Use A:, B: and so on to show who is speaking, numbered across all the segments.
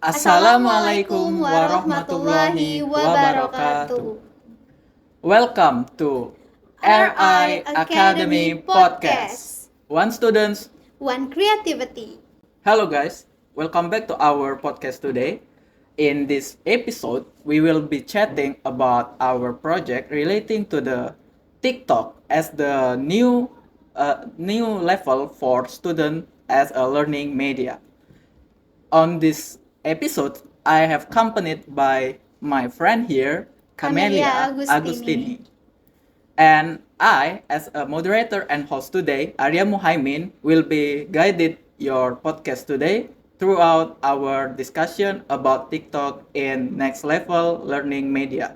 A: Assalamualaikum warahmatullahi wabarakatuh. Welcome to RI Academy Podcast. One students.
B: One creativity.
A: Hello guys, welcome back to our podcast today. In this episode, we will be chatting about our project relating to the TikTok as the new level for student as a learning media. On this episode, I have accompanied by my friend here, Camelia Agustini. And I, as a moderator and host today, Arya Muhaimin, will be guided your podcast today throughout our discussion about TikTok in next level learning media.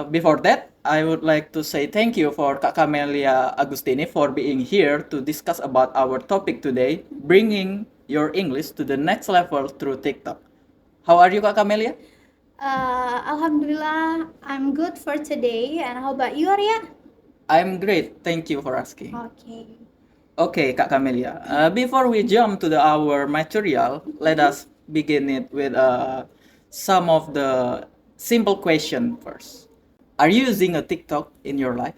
A: Before that, I would like to say thank you for Kak Camelia Agustini for being here to discuss about our topic today, bringing your English to the next level through TikTok. How are you, Kak Camelia?
B: Alhamdulillah, I'm good for today. And how about you, Arya?
A: I'm great. Thank you for asking.
B: Okay.
A: Okay, Kak Camelia. Before we jump to our material, let us begin it with some of the simple question first. Are you using a TikTok in your life?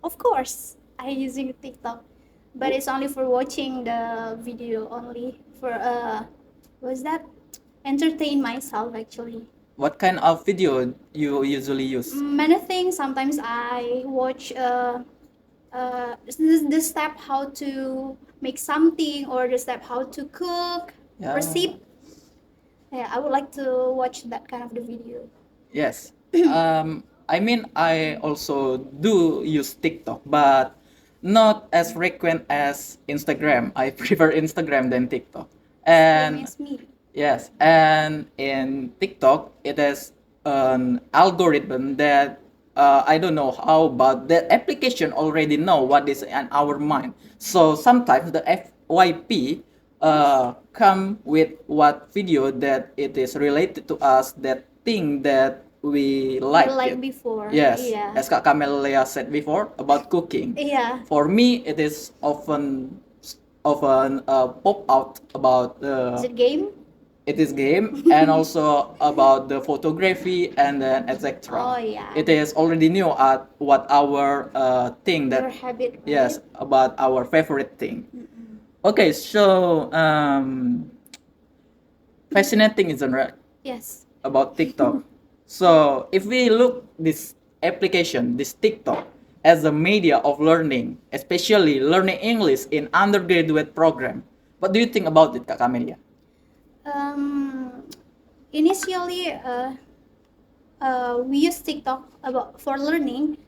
B: Of course, I'm using TikTok, but it's only for watching the video only for what's that? Entertain myself actually.
A: What kind of video you usually use?
B: Many things. Sometimes I watch the step how to make something or the step how to cook
A: Yeah.
B: recipe. Yeah, I would like to watch that kind of the video.
A: Yes. I also do use TikTok, but not as frequent as Instagram. I prefer Instagram than TikTok.
B: Same
A: And
B: as me.
A: yes, and in TikTok, it has an algorithm that I don't know how, but the application already know what is in our mind. So sometimes the FYP come with what video that it is related to us, that thing that we like.
B: Like before.
A: Yes,
B: Yeah.
A: as Kak Camelia said before about cooking.
B: Yeah.
A: For me, it is often pop out about
B: Is it game?
A: it is game and also about the photography and then etc.
B: Oh, yeah.
A: It is already new at what our thing
B: Your
A: that
B: habit. Right?
A: yes about our favorite thing. Okay, so fascinating, isn't it,
B: Yes.
A: about TikTok? So if we look this application, this TikTok, as a media of learning, especially learning English in undergraduate program, what do you think about it, Kak Camelia?
B: Initially, we use TikTok for learning.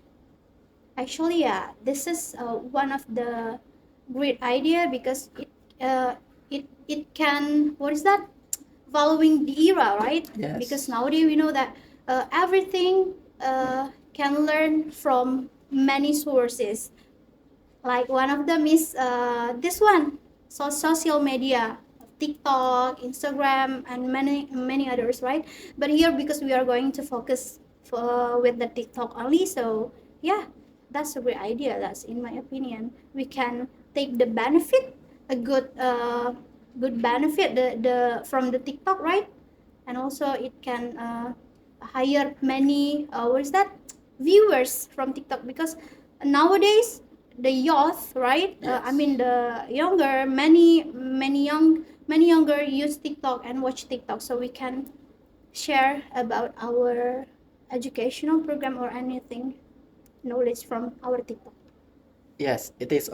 B: Actually, yeah, this is one of the great idea because it can, what is that, following the era, right?
A: Yes.
B: Because nowadays we know that everything can learn from many sources. Like one of them is this one, social media, TikTok, Instagram, and many others, right? But here, because we are going to focus with the TikTok only, so yeah, that's a great idea. That's in my opinion. We can take the benefit, a good benefit the from the TikTok, right? And also it can hire many what is that, viewers from TikTok, because nowadays the youth, right?
A: Yes.
B: I mean the younger, many younger use TikTok and watch TikTok, so we can share about our educational program or anything knowledge from our TikTok.
A: Yes, it is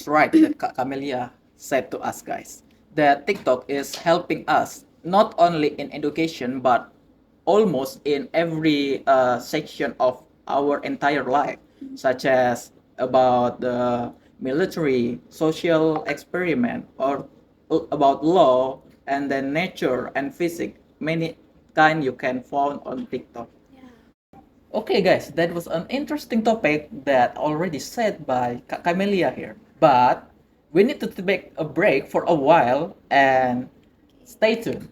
A: right that Kak Camelia said to us guys that TikTok is helping us not only in education but almost in every section of our entire life, such as about the military, social experiment, or about law, and then nature and physics. Many kind you can find on TikTok.
B: Yeah.
A: Okay, guys, that was an interesting topic that already said by Kak Camelia here. But we need to take a break for a while and stay tuned.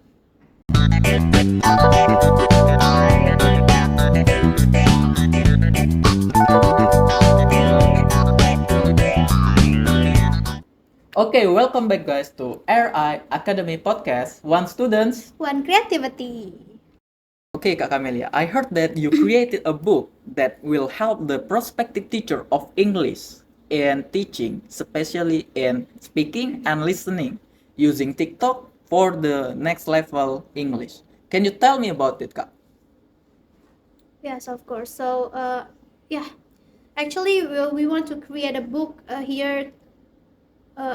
A: Okay, welcome back, guys, to RI Academy Podcast. One students.
B: One creativity.
A: Okay, Kak Camelia, I heard that you created a book that will help the prospective teacher of English in teaching, especially in speaking and listening, using TikTok for the next level English. Can you tell me about it, Kak?
B: Yes, of course. So, yeah, actually, we want to create a book here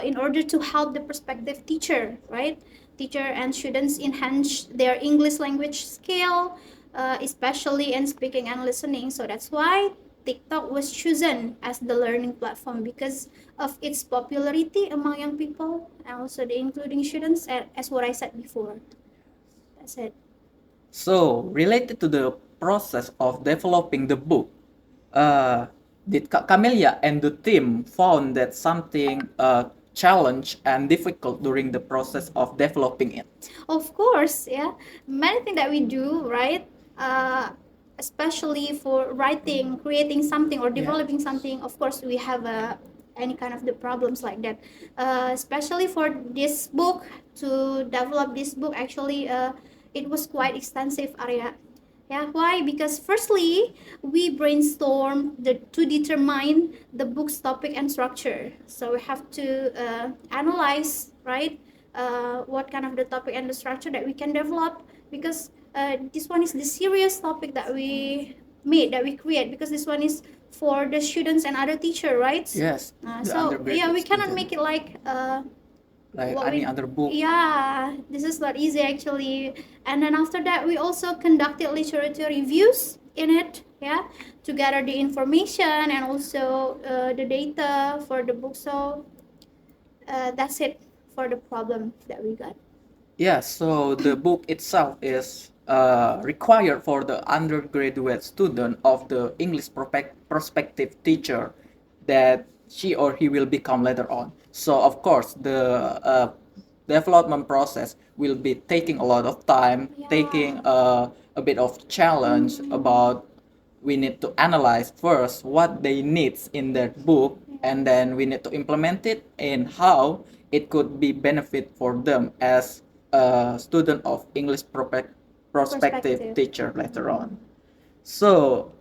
B: in order to help the prospective teacher, right? Teacher and students enhance their English language skill, especially in speaking and listening. So that's why TikTok was chosen as the learning platform because of its popularity among young people and also the including students, as what I said before. That's it.
A: So, related to the process of developing the book, uh, did Kak Camelia and the team found that something challenge and difficult during the process of developing it?
B: Of course, yeah. Many things that we do, right? Uh, Especially for writing, creating something, or developing something. Of course, we have any kind of the problems like that. Especially for this book, to develop this book, actually, it was quite extensive area. Yeah, why? Because firstly, we brainstorm to determine the book's topic and structure. So we have to analyze, right? What kind of the topic and the structure that we can develop, because this one is the serious topic that we made, that we create, because this one is for the students and other teacher, right?
A: Yes, the
B: So yeah,
A: undergraduate
B: we cannot
A: student,
B: make it like
A: like
B: what
A: any
B: we
A: other book.
B: yeah, this is not easy actually. And then after that, we also conducted literature reviews in it, yeah, to gather the information and also the data for the book. So that's it for the problem that we got.
A: Yeah, so the book itself is required for the undergraduate student of the English prospective teacher that she or he will become later on. So of course, the development process will be taking a lot of time, taking a bit of challenge about we need to analyze first what they needs in that book, and then we need to implement it and how it could be benefit for them as a student of English prospective
B: Perspective.
A: teacher later on. So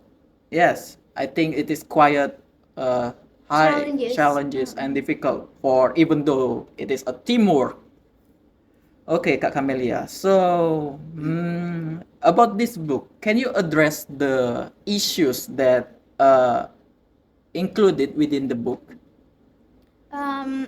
A: yes, I think it is quite high challenges and difficult for, even though it is a teamwork. Okay, Kak Camelia. So, about this book, can you address the issues that included within the book?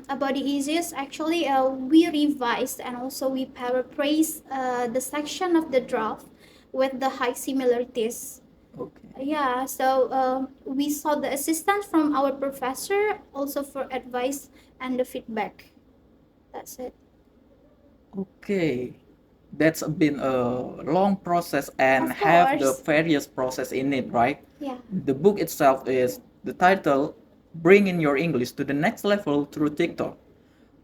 B: About the easiest, actually, we revised and also we paraphrased the section of the draft with the high similarities.
A: Okay.
B: Yeah, so we sought the assistance from our professor also for advice and the feedback. That's it.
A: Okay. That's been a long process and
B: Of
A: have the
B: course.
A: various process in it, right?
B: Yeah.
A: The book itself is the title Bringing Your English to the Next Level Through TikTok.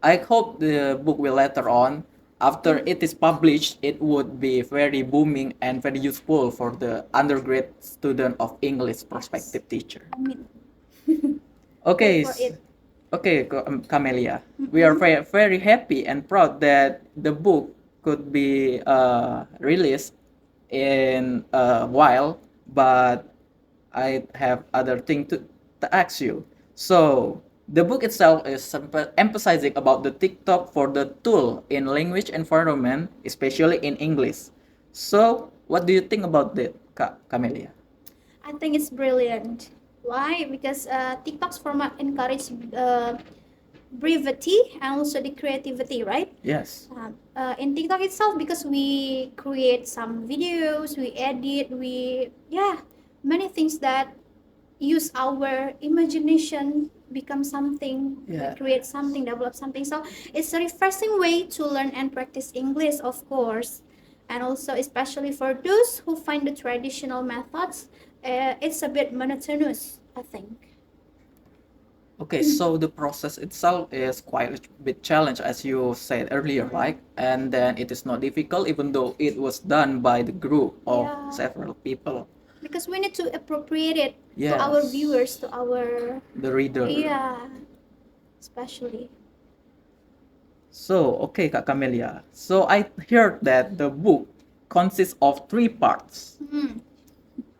A: I hope the book will later on, after it is published, it would be very booming and very useful for the undergrad student of English prospective teacher.
B: I mean,
A: Okay,
B: for it.
A: okay, Camelia. We are very, very happy and proud that the book could be released in a while, but I have other thing to ask you. So the book itself is emphasizing about the TikTok for the tool in language environment, especially in English. So what do you think about that, Camelia?
B: I think it's brilliant. Why? Because TikTok's format encourage brevity and also the creativity, right?
A: Yes.
B: In TikTok itself, because we create some videos, we edit, many things that use our imagination, become something,
A: Yeah.
B: create something, develop something. So it's a refreshing way to learn and practice English, of course. And also, especially for those who find the traditional methods, it's a bit monotonous, I think.
A: Okay, so the process itself is quite a bit challenge, as you said earlier, right? And then it is not difficult, even though it was done by the group of
B: Yeah.
A: several people.
B: Because we need to appropriate it to our
A: Yes.
B: viewers, to our
A: The reader.
B: yeah, especially.
A: So, okay, Kak Camelia. So I heard that the book consists of three parts,
B: Hmm.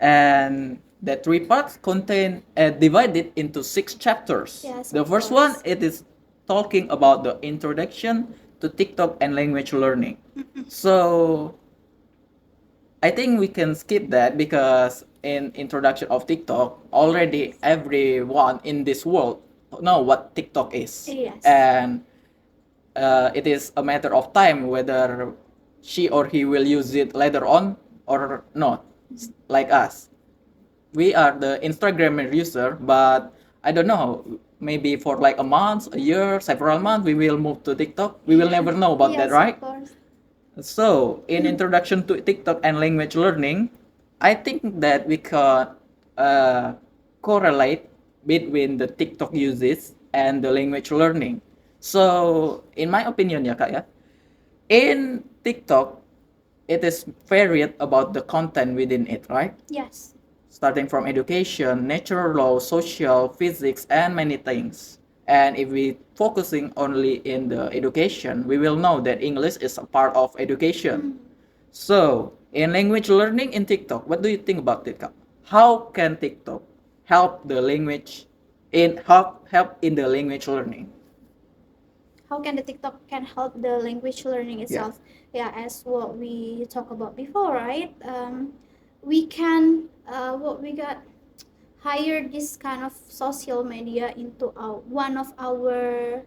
A: and the three parts contain divided into six chapters.
B: Yes,
A: The
B: of
A: first one
B: course.
A: it is talking about the introduction to TikTok and language learning. So I think we can skip that because in introduction of TikTok, already everyone in this world know what TikTok is,
B: Yes.
A: and it is a matter of time whether she or he will use it later on or not. Like us, we are the Instagram user, but I don't know. Maybe for like a month, a year, several months, we will move to TikTok. We will never know about that,
B: Yes, of
A: right?
B: course.
A: So, in introduction to TikTok and language learning, I think that we can uh, correlate between the TikTok uses and the language learning. So, in my opinion, ya kak ya, in TikTok, it is varied about the content within it, right?
B: Yes.
A: Starting from education, natural law, social, physics, and many things. And if we focusing only in the education, we will know that English is a part of education. So, in language learning in TikTok, what do you think about TikTok? How can TikTok help the language in help in the language learning?
B: How can the TikTok can help the language learning
A: Yeah.
B: itself? Yeah, as what we talked about before, right? We can what we got hire this kind of social media into one of our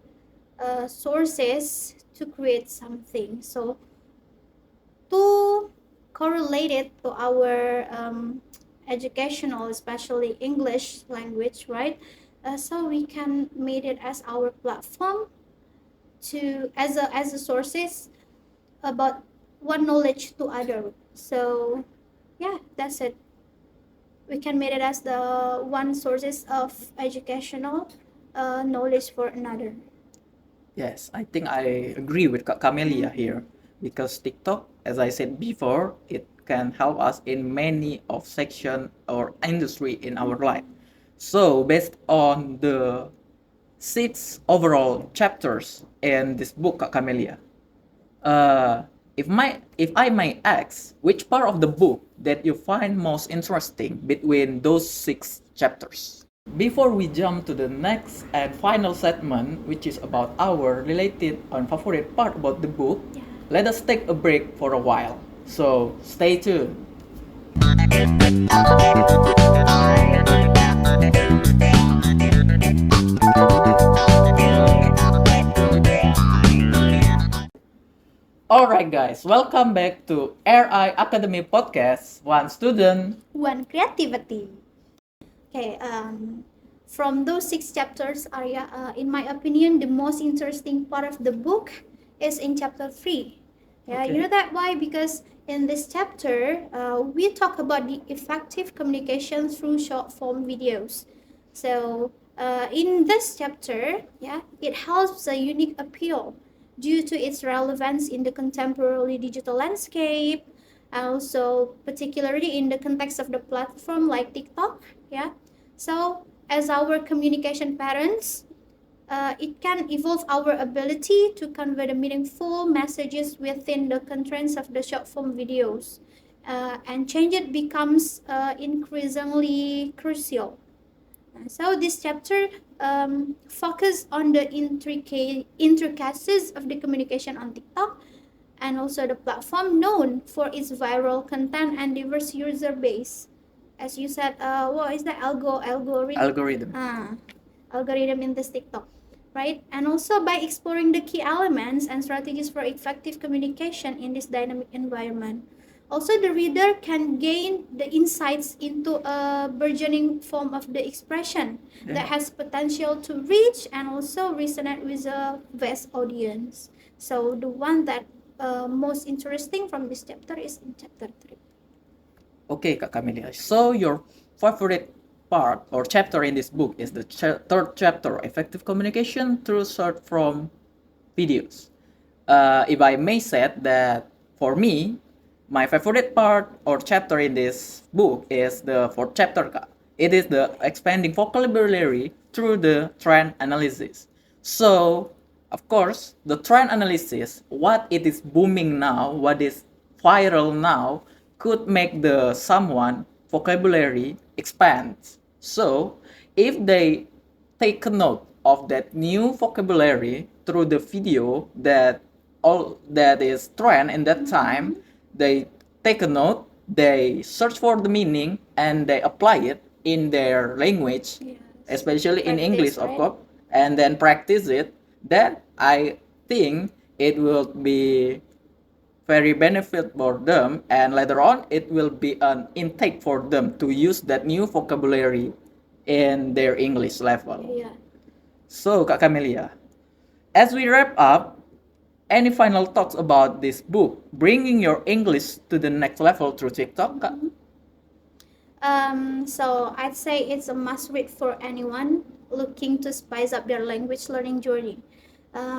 B: sources to create something. So to correlate it to our educational, especially English language, right? So we can make it as our platform to as a sources about one knowledge to other. So yeah, that's it. We can make it as the one sources of educational knowledge for another.
A: Yes, I think I agree with Kak Camelia here because TikTok, as I said before, it can help us in many of section or industry in our life. So based on the six overall chapters in this book, Kak Camelia, uh, if I may ask, which part of the book that you find most interesting between those six chapters? Before we jump to the next and final segment, which is about our related and favorite part about the book,
B: Yeah.
A: let us take a break for a while. So stay tuned. Alright, guys, welcome back to RI Academy Podcast. One student.
B: One creativity. Okay, from those six chapters, Arya, in my opinion, the most interesting part of the book is in chapter 3. Yeah,
A: Okay.
B: you know that why? Because in this chapter, we talk about the effective communication through short form videos. So, in this chapter, yeah, it has a unique appeal due to its relevance in the contemporary digital landscape, and also particularly in the context of the platform like TikTok, yeah. So as our communication patterns, it can evolve our ability to convey the meaningful messages within the constraints of the short form videos, and change it becomes increasingly crucial. So this chapter focus on the intricacies of the communication on TikTok, and also the platform known for its viral content and diverse user base. As you said, what is the algorithm?
A: Algorithm.
B: Algorithm in this TikTok, right? And also by exploring the key elements and strategies for effective communication in this dynamic environment. Also, the reader can gain the insights into a burgeoning form of the expression that has potential to reach and also resonate with a vast audience. So, the one that most interesting from this chapter is in chapter 3.
A: Okay, Kak Camelia. So your favorite part or chapter in this book is the third chapter, effective communication through short form videos. If I may say that for me, my favorite part or chapter in this book is the fourth chapter, Kak. It is the expanding vocabulary through the trend analysis. So Of course, the trend analysis, what it is booming now, what is viral now, could make the someone vocabulary expand. So, if they take a note of that new vocabulary through the video that all that is trend in that time, they take a note, they search for the meaning, and they apply it in their language,
B: Yes.
A: especially in
B: Practice,
A: English, of
B: right?
A: course, and then practice it. Then I think it will be very benefit for them, and later on it will be an intake for them to use that new vocabulary in their English level.
B: Yeah.
A: So, Kak Camelia, as we wrap up, any final thoughts about this book, bringing your English to the next level through TikTok, Kak?
B: So I'd say it's a must read for anyone looking to spice up their language learning journey.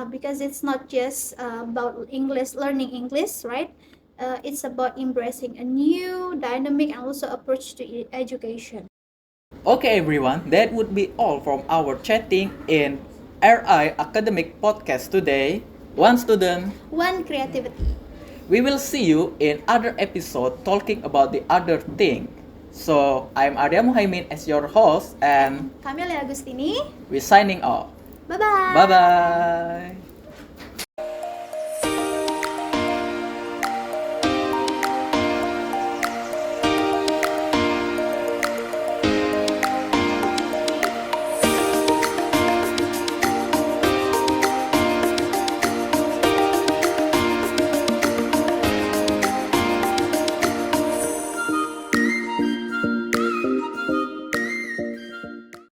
B: Because it's not just about English, learning English, right? It's about embracing a new, dynamic, and also approach to education.
A: Okay, everyone, that would be all from our chatting in RI Academic Podcast today. One student.
B: One, creativity.
A: We will see you in other episode talking about the other thing. So, I'm Arya Muhaimin as your host and
B: Camille Agustini.
A: we're signing off.
B: Bye bye.
A: Bye bye.